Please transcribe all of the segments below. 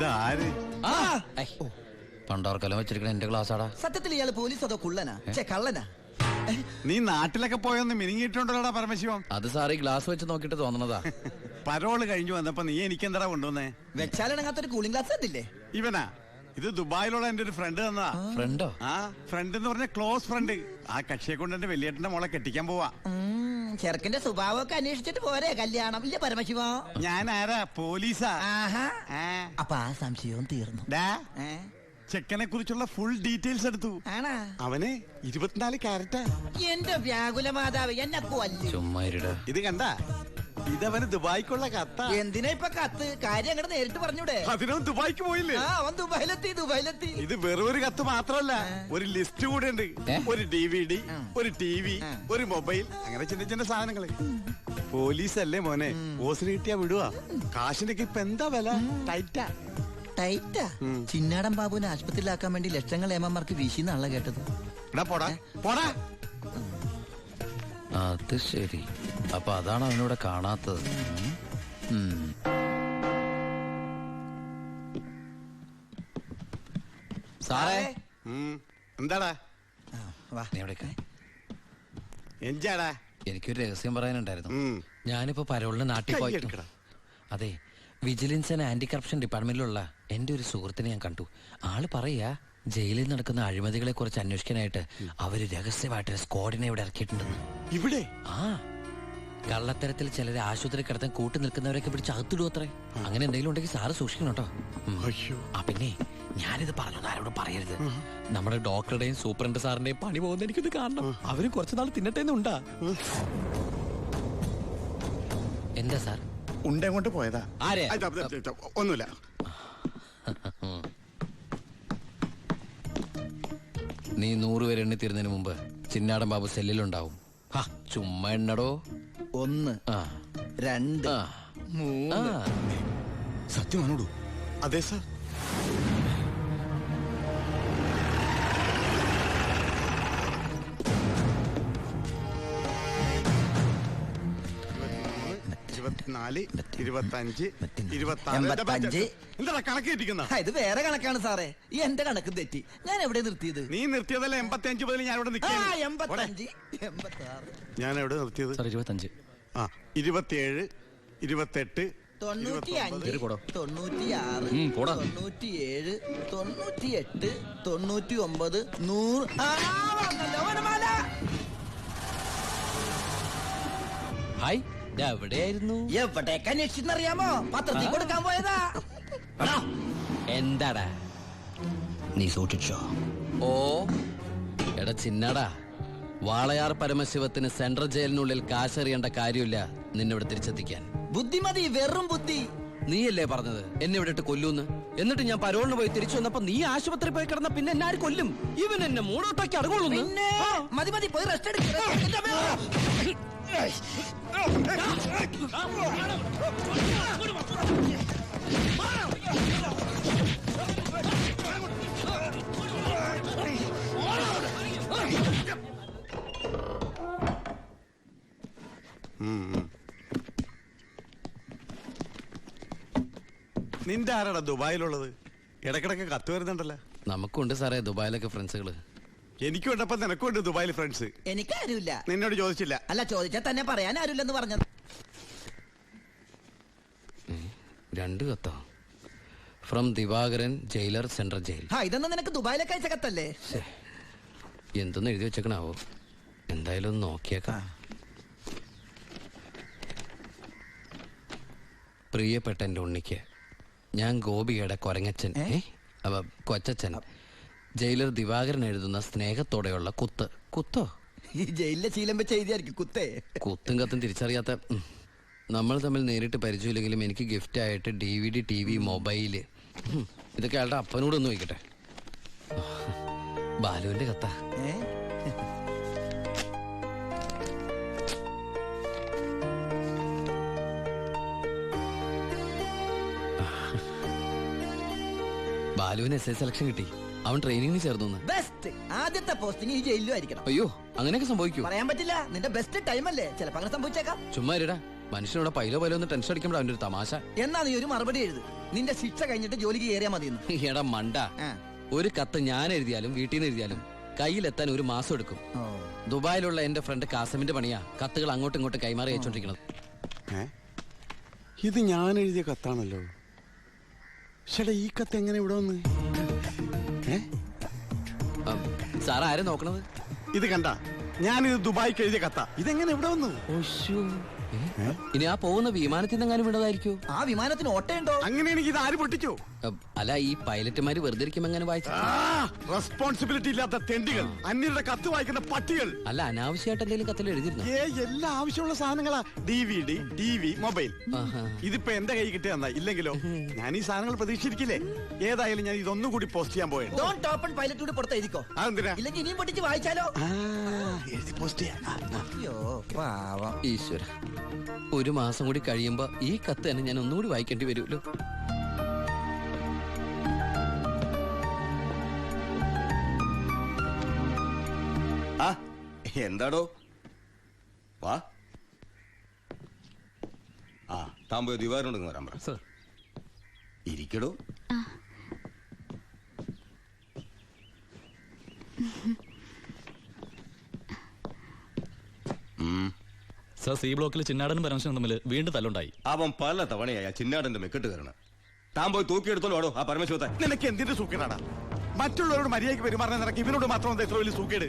ഇതാര്? പണ്ടോർക്കലം വെച്ചിരിക്കണ എന്റെ ക്ലാസ്സാടാ. സത്യത്തിൽ ഇയാള് പോലീസ് അതോ കുള്ളനാ കള്ളനാ? നീ നാട്ടിലൊക്കെ പോയൊന്ന് മിനിങ്ങിയിട്ടുണ്ടല്ലോടാ പരമശിവം. അത് സാറി ഗ്ലാസ് വെച്ച് നോക്കിട്ട് തോന്നണതാ. പരോള് കഴിഞ്ഞു വന്നപ്പോ നീ എനിക്കെന്താ കൊണ്ടുവന്നേ? വെച്ചാലിണങ്ങാത്തൊരു കൂളിംഗ് ഗ്ലാസ് കണ്ടില്ലേ? ഇവനാ? ഇത് ദുബായിലുള്ള എന്റെ ഒരു ഫ്രണ്ട് തന്നതാ. ഫ്രണ്ടോ? ആ ഫ്രണ്ട് എന്ന് പറഞ്ഞ ക്ലോസ് ഫ്രണ്ട്. ആ കക്ഷിയെ കൊണ്ട് എന്റെ വലിയേട്ടന്റെ മോളെ കെട്ടിക്കാൻ പോവാ. ചെറുക്കന്റെ സ്വഭാവമൊക്കെ അന്വേഷിച്ചിട്ട് പോരെ കല്യാണം? ഇല്ല പരമശിവ, ഞാൻ ആരാ? പോലീസാ. അപ്പൊ ആ സംശയവും തീർന്നു. ചെക്കനെ കുറിച്ചുള്ള ഫുൾ ഡീറ്റെയിൽസ് എടുത്തു. അവന് 24 കാരറ്റാ. എന്റെ വ്യാകുല മാതാവ്, എന്നെ കൊല്ലും. ചുമ്മാ ഇത് കണ്ട, ഇതവന് ദുബായിക്കുള്ള കത്താ. എന്തിനാ ഇപ്പൊ കത്ത്? കാര്യം അങ്ങോട്ട് നേരിട്ട് പറഞ്ഞൂടെ? അതിനവൻ ദുബായിക്ക് പോയില്ലേ? അവൻ ദുബായിലെത്തി. ഇത് വെറും ഒരു കത്ത് മാത്രമല്ല, ഒരു ലിസ്റ്റ് കൂടെ ഉണ്ട്. ഒരു DVD, ഒരു TV, ഒരു മൊബൈൽ, അങ്ങനെ ചിന്ന ചിന്ന സാധനങ്ങള്. പോലീസല്ലേ മോനെ, ഓസിന് കിട്ടിയാ വിടുവാ. കാശിനൊക്കെ ഇപ്പൊ എന്താ വില? ടൈറ്റാ. ചിന്നാടൻ ബാബുവിനെ ആശുപത്രിയിലാക്കാൻ വേണ്ടി ലക്ഷങ്ങൾ ഏമാർക്ക് വീശിന്നാണല്ലോ കേട്ടത്. പോടാ. അത് ശരി, അപ്പൊ അതാണ് അവനോട് കാണാത്തത്. സാറേ. എന്താടാ? എന്താടാ? എനിക്കൊരു രഹസ്യം പറയാനുണ്ടായിരുന്നു. ഞാനിപ്പോ പരോളിന് നാട്ടിൽ പോയി. അതെ, വിജിലൻസ് ആൻഡ് ആന്റി കറപ്ഷൻ ഡിപ്പാർട്ട്മെന്റിലുള്ള എന്റെ ഒരു സുഹൃത്തിനെ ഞാൻ കണ്ടു. ആള് പറയാ, ജയിലിൽ നടക്കുന്ന അഴിമതികളെ കുറിച്ച് അന്വേഷിക്കാനായിട്ട് അവര് രഹസ്യമായിട്ട് സ്ക്വാഡിനെ ഇവിടെ ഇറക്കിയിട്ടുണ്ടെന്ന്. ഇവിടെ? ആ, കള്ളത്തരത്തിൽ ചിലരെ ആശുപത്രി കിടത്താൻ കൂട്ടി നിൽക്കുന്നവരൊക്കെ പിടിച്ച് അകത്തിടും അത്രേ. അങ്ങനെ എന്തെങ്കിലും ഉണ്ടെങ്കിൽ സാറ് സൂക്ഷിക്കണം കേട്ടോ. പിന്നെ ഞാനിത് പറഞ്ഞു, ആരോടും പറയരുത്. നമ്മുടെ ഡോക്ടറുടെയും സൂപ്രണ്ട് സാറിന്റെയും പണി പോകുന്ന എനിക്കിത് കാണണം. അവര് കുറച്ചുനാൾ തിന്നട്ടേന്നുണ്ടാ. എന്താ സാർ? ഉണ്ടങ്ങോട്ട് പോയതാ. ആരെ? ഒന്നുമില്ല. നീ 100 പേര് എണ്ണി തീരുന്നതിന് മുമ്പ് ചിന്നാടൻ ബാബു സെല്ലിലുണ്ടാവും. ചുമ്മാ എണ്ണടോ. 1 2 3. സത്യമാണോടൂ? അതെ സാർ. എന്താ കണക്ക് തെറ്റിക്കുന്ന? ഇത് വേറെ കണക്കാണ് സാറേ. ഈ എന്റെ കണക്ക് തെറ്റി. ഞാൻ എവിടെ നിർത്തിയത്? നീ നിർത്തിയതല്ല 85 മുതൽ ഞാൻ ഇവിടെ നിൽക്കാം. 85 86. ഞാൻ എവിടെ നിർത്തിയത്? 25. 27 28 95 96 97 98 99 100. ഹായ്, എവിടെയായിരുന്നു? എവിടേക്ക് അന്വേഷിച്ചെന്നറിയാമോ? പത്രത്തിൽ കൊടുക്കാൻ പോയതാ. എന്താടാ നീ സൂക്ഷിച്ചോ? ഓ എടാ ചിന്നടാ, വാളയാർ പരമശിവത്തിന് സെൻട്രൽ ജയിലിനുള്ളിൽ കാശറിയേണ്ട കാര്യമില്ല നിന്നിവിടെ തിരിച്ചെത്തിക്കാൻ. ബുദ്ധിമതി, വെറും ബുദ്ധി. നീയല്ലേ പറഞ്ഞത് എന്നെ ഇവിടെ ഇട്ട് കൊല്ലൂന്ന്? എന്നിട്ട് ഞാൻ പരോളിന് പോയി തിരിച്ചു വന്നപ്പോ നീ ആശുപത്രി പോയി കിടന്ന പിന്നെ എന്നെ ആര് കൊല്ലും? ഇവൻ എന്നെ മൂടോട്ടാക്കി അടങ്ങുള്ളൂ. മതി പോയി റെസ്റ്റ് എടുക്ക. നിന്റെ ആരാടാ ദുബായിലുള്ളത്? ഇടക്കിടക്ക് കത്ത് വരുന്നുണ്ടല്ലോ. നമുക്കുണ്ട് സാറേ ദുബായിലൊക്കെ ഫ്രണ്ട്സുകള്. എനിക്കും ഉണ്ടപ്പോ നിനക്കുണ്ട് ദുബായിൽ ഫ്രണ്ട്സ്. എനിക്കാരുമില്ല. നിന്നോട് ചോദിച്ചില്ല? അല്ല, ചോദിച്ചാൽ തന്നെ പറയാൻ ആരുമില്ലെന്ന് പറഞ്ഞത്. 2 കത്തോ? From Divakaran, jailor, central jail. ഇതൊന്നും നിനക്ക് ദുബായിലേക്ക് അയച്ച കത്തല്ലേ? എന്തൊന്നും എഴുതി വെച്ചേക്കണാവോ? എന്തായാലും ഒന്ന് നോക്കിയേക്കാം. പ്രിയപ്പെട്ട എൻ്റെ ഉണ്ണിക്ക്, ഞാൻ ഗോപികയുടെ കൊരങ്ങച്ചൻ, കൊച്ചച്ചൻ, ജയിലർ ദിവാകരൻ എഴുതുന്ന സ്നേഹത്തോടെയുള്ള കുത്ത്. കുത്തോ? ഈ ജയിലിലെ ശീലം വെച്ച് എഴുതിയായിരിക്കും കുത്തേ. കുത്തും കത്തും തിരിച്ചറിയാത്ത നമ്മൾ തമ്മിൽ നേരിട്ട് പരിചയമില്ലെങ്കിലും എനിക്ക് ഗിഫ്റ്റ് ആയിട്ട് DVD, TV, മൊബൈല്, ഇതൊക്കെ അയാളുടെ അപ്പനോടൊന്നും വയ്ക്കട്ടെ. ബാലുവിന്റെ കത്താ. ബാലുവിന് SS സെലക്ഷൻ കിട്ടി. അവൻ ട്രെയിനിങ്ങിന് ചേർന്നു. ബെസ്റ്റ് ആദ്യത്തെ പോസ്റ്റിംഗ് ഈ ജയിലിലും ആയിരിക്കണം. അയ്യോ, അങ്ങനെയൊക്കെ സംഭവിക്കൂ? പറയാൻ പറ്റില്ല. നിന്റെ ബെസ്റ്റ് ടൈം അല്ലേ, ചിലപ്പോ അങ്ങനെ സംഭവിച്ചേക്കാം. ചുമ്മാ ഇരടാ, മനുഷ്യനോട് പൈലോ ഒന്ന് ടെൻഷൻ അടിക്കുമ്പോൾ അവന്റെ ഒരു തമാശ. എന്നാ നീ ഒരു മറുപടി എഴുത്. നിന്റെ ശിക്ഷ കഴിഞ്ഞിട്ട് ജോലിക്ക് കയറിയാ മതിയെന്ന്. എടാ മണ്ട, ഒരു കത്ത് ഞാൻ എഴുതിയാലും വീട്ടിൽ നിന്ന് എഴുതിയാലും കയ്യിലെത്താൻ ഒരു മാസം എടുക്കും. ദുബായിലുള്ള എന്റെ ഫ്രണ്ട് കാസമിന്റെ പണിയാ കത്തുകൾ അങ്ങോട്ടും ഇങ്ങോട്ടും കൈമാറി അയച്ചോണ്ടിരിക്കുന്നത്. ഇത് ഞാൻ എഴുതിയ കത്താണല്ലോ. ചേട്ടാ, ഈ കത്ത് എങ്ങനെ ഇവിടെ വന്ന്? സാർ ആരും നോക്കണത്? ഇത് കണ്ട, ഞാനിത് ദുബായിക്ക് എഴുതിയ കത്ത. ഇതെങ്ങനെ ഇവിടെ വന്നു? ഇനി ആ പോകുന്ന വിമാനത്തിൽ നിന്നെങ്ങാനും വിടതായിരിക്കോ? ആ വിമാനത്തിന് ഓട്ടയുണ്ടോ? അങ്ങനെയാണെങ്കിൽ ഇത് ആര് പൊട്ടിച്ചോ? അല്ല, ഈ പൈലറ്റുമാര് വെറുതെ ഇരിക്കും എങ്ങനെ വായിച്ചു? റെസ്പോൺസിബിലിറ്റി ഇല്ലാത്ത തെണ്ടികൾ, അന്യരുടെ കത്ത് വായിക്കുന്ന പട്ടികൾ. അല്ല, അനാവശ്യമായിട്ട് എന്തെങ്കിലും കത്തിൽ എഴുതിയിരുന്നു? എല്ലാ ആവശ്യമുള്ള സാധനങ്ങളാ. DVD, TV, mobile. ഇതിപ്പോ എന്റെ കൈ കിട്ടിയ ഇല്ലെങ്കിലോ ഞാൻ ഈ സാധനങ്ങൾ പ്രതീക്ഷിച്ചിരിക്കില്ലേ? ഏതായാലും ഞാൻ ഇതൊന്നും കൂടി പോസ്റ്റ് ചെയ്യാൻ പോയത്. ഡോണ്ട് ഓപ്പൺ പൈലറ്റ് കൂടി പുറത്ത് എഴുതിക്കോ. അതെന്തിനാ? ഇല്ലെങ്കിൽ ഇനിയും പൊട്ടിച്ച് വായിച്ചാലോ? എഴുതി പോസ്റ്റ് ചെയ്യാം. അയ്യോ പാവം. ഈശ്വര, ഒരു മാസം കൂടി കഴിയുമ്പോ ഈ കത്ത് തന്നെ ഞാൻ ഒന്നുകൂടി വായിക്കേണ്ടി വരുമല്ലോ. എന്താടോ? വാ. താൻ പോയി ദിവാറിനോട് വരാൻ പറ. ഇരിക്കടോ. സർ, സി ബ്ലോക്കിൽ ചിന്നാടനും പരമശിവനും തമ്മിൽ വീണ്ടും തല്ലുണ്ടായി. അവൻ പല തവണയായി ചിന്നാടന്റെ മെക്കെട്ട് കയറണം. താൻ പോയി തൂക്കിയെടുത്തോളൂ ആടോ ആ പരമശിവത്തെ. നിനക്ക് എന്തിന്റെ സൂക്കേടാണ്? മറ്റുള്ളവരോട് മര്യാദയ്ക്ക് പെരുമാറുന്ന നിനക്ക് ഇവനോട് മാത്രം എത്ര വലിയ സൂക്കേട്?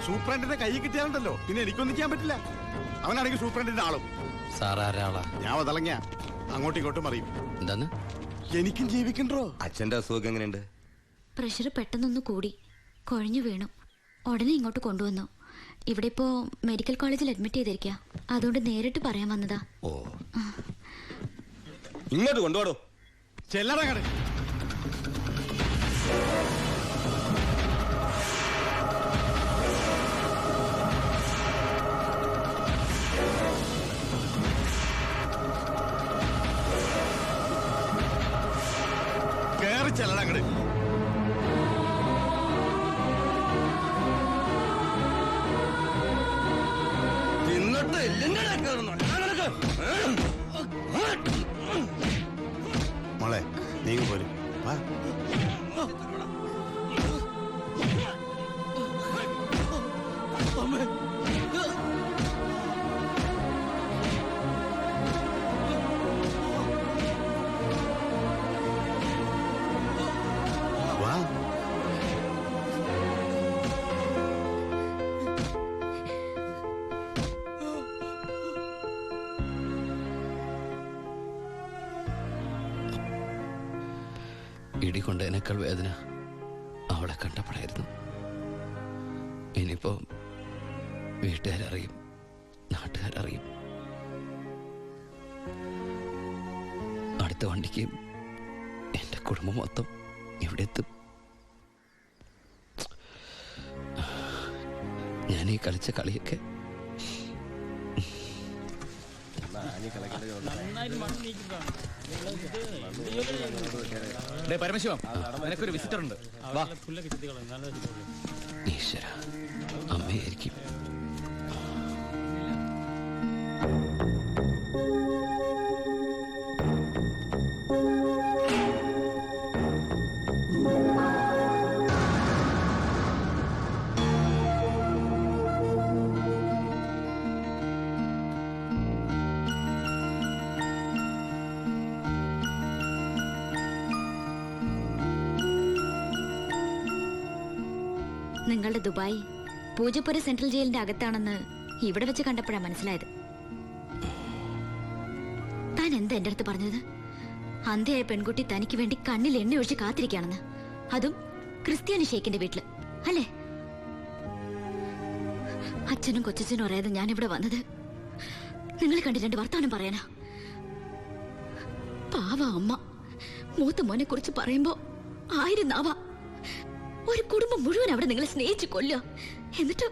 സൂപ്രണ്ടിന്റെ കൈ കിട്ടിയാലുണ്ടല്ലോ പിന്നെ എനിക്കൊന്നും ചെയ്യാൻ പറ്റില്ല. അവനാണെങ്കിൽ സൂപ്രണ്ടിന്റെ ആളും. സാറാരാളാ? ഞാൻ വതളങ്ങിയ അങ്ങോട്ടും ഇങ്ങോട്ടും അറിയും. എന്താന്ന്? എനിക്കും ജീവിക്കണ്ടോ? അച്ഛന്റെ അസുഖം എങ്ങനെയുണ്ട്? പ്രഷർ പെട്ടെന്നൊന്ന് കൂടി കുഴഞ്ഞു വീണു. ഉടനെ ഇങ്ങോട്ട് കൊണ്ടുവന്നു. ഇവിടെ ഇപ്പോ മെഡിക്കൽ കോളേജിൽ അഡ്മിറ്റ് ചെയ്തിരിക്കുക. അതുകൊണ്ട് നേരിട്ട് പറയാൻ വന്നതാ. ഓ, ഇങ്ങോട്ട് കൊണ്ടുപോടോ. ചെല്ലടങ്ങട്. കേറി ചെല്ലടങ്ങട്. മോളെ, നീ പോരും. വാ. ഇടി കൊണ്ടതിനേക്കാൾ വേദന അവളെ കണ്ടപ്പോഴായിരുന്നു. ഇനിയിപ്പോ വീട്ടുകാരറിയും, നാട്ടുകാരറിയും. അടുത്ത വണ്ടിക്ക് എന്റെ കുടുംബം മൊത്തം ഇവിടെ എത്തും. ഞാൻ ഈ കളിച്ച കളിയൊക്കെ പരമശിവം, നിനക്കൊരു വിസിറ്റർ ഉണ്ട്. ഈശ്വര, അമ്മയായിരിക്കും. നിങ്ങളുടെ ദുബായ് പൂജപ്പുര സെൻട്രൽ ജയിലിന്റെ അകത്താണെന്ന് ഇവിടെ വെച്ച് കണ്ടപ്പോഴാണ് മനസ്സിലായത്. താൻ എന്താ എന്റെ അടുത്ത് പറഞ്ഞത്? അന്ധയായ പെൺകുട്ടി തനിക്ക് വേണ്ടി കണ്ണിൽ എണ്ണ ഒഴിച്ച് കാത്തിരിക്കുകയാണെന്ന്. അതും ക്രിസ്ത്യാനി ഷേക്കിന്റെ വീട്ടില്, അല്ലേ? അച്ഛനും കൊച്ചച്ഛനും അറിയാതെ ഞാൻ ഇവിടെ വന്നത് നിങ്ങൾ കണ്ട് രണ്ട് വർത്താനം പറയാനാ. പാവ അമ്മ മൂത്ത മോനെ കുറിച്ച് പറയുമ്പോ 1000 നാവ. ഒരു കുടുംബം മുഴുവൻ അവിടെ നിങ്ങളെ സ്നേഹിച്ചു കൊല്ലുക. എന്നിട്ട്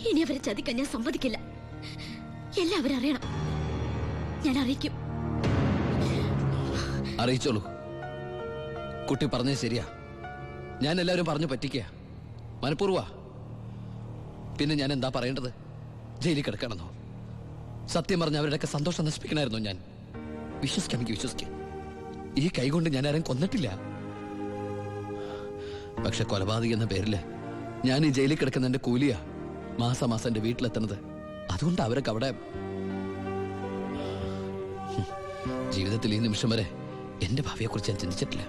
ഇനി അവരെ ചതിക്കാൻ ഞാൻ സമ്മതിക്കില്ല. എല്ലാവരും അറിയണം. ഞാൻ അറിയിക്കും. അറിയിച്ചോളൂ. കുട്ടി പറഞ്ഞത് ശരിയാ. ഞാൻ എല്ലാവരും പറഞ്ഞു പറ്റിക്കുക, മനഃപൂർവ്വ. പിന്നെ ഞാൻ എന്താ പറയേണ്ടത്? ജയിലിൽ കിടക്കണമെന്നോ? സത്യം പറഞ്ഞ അവരുടെയൊക്കെ സന്തോഷം നശിപ്പിക്കണമായിരുന്നു ഞാൻ. വിശ്വസിക്കാമെങ്കിൽ വിശ്വസിക്കാം, ഈ കൈകൊണ്ട് ഞാൻ ആരും കൊന്നിട്ടില്ല. പക്ഷെ കൊലപാതകം എന്ന പേരില് ഞാൻ ഈ ജയിലിൽ കിടക്കുന്ന എന്റെ കൂലിയാ മാസം എന്റെ വീട്ടിലെത്തുന്നത്. അതുകൊണ്ട് അവരൊക്കെ അവിടെ ജീവിതത്തിൽ ഈ നിമിഷം വരെ എന്റെ ഭാവിയെ കുറിച്ച് ഞാൻ ചിന്തിച്ചിട്ടില്ല.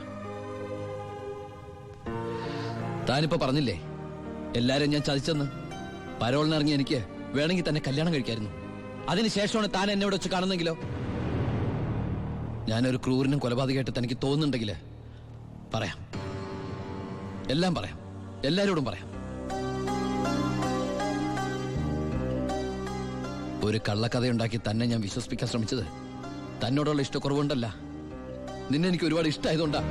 താനിപ്പോ പറഞ്ഞില്ലേ എല്ലാരും ഞാൻ ചതിച്ചെന്ന്. പരോളിനിറങ്ങി എനിക്ക് വേണമെങ്കിൽ തന്നെ കല്യാണം കഴിക്കായിരുന്നു. അതിനുശേഷമാണ് താൻ എന്നെ ഇവിടെ വെച്ച് കാണുന്നെങ്കിലോ? ഞാനൊരു ക്രൂരനും കൊലപാതകമായിട്ട് തനിക്ക് തോന്നുന്നുണ്ടെങ്കിൽ പറയാം, എല്ലാം പറയാം, എല്ലാരോടും പറയാം. ഒരു കള്ളക്കഥയുണ്ടാക്കി തന്നെ ഞാൻ വിശ്വസിപ്പിക്കാൻ ശ്രമിച്ചത് തന്നോടുള്ള ഇഷ്ടക്കുറവുണ്ടല്ല, നിന്നെ എനിക്ക് ഒരുപാട് ഇഷ്ടമായതുകൊണ്ടാ.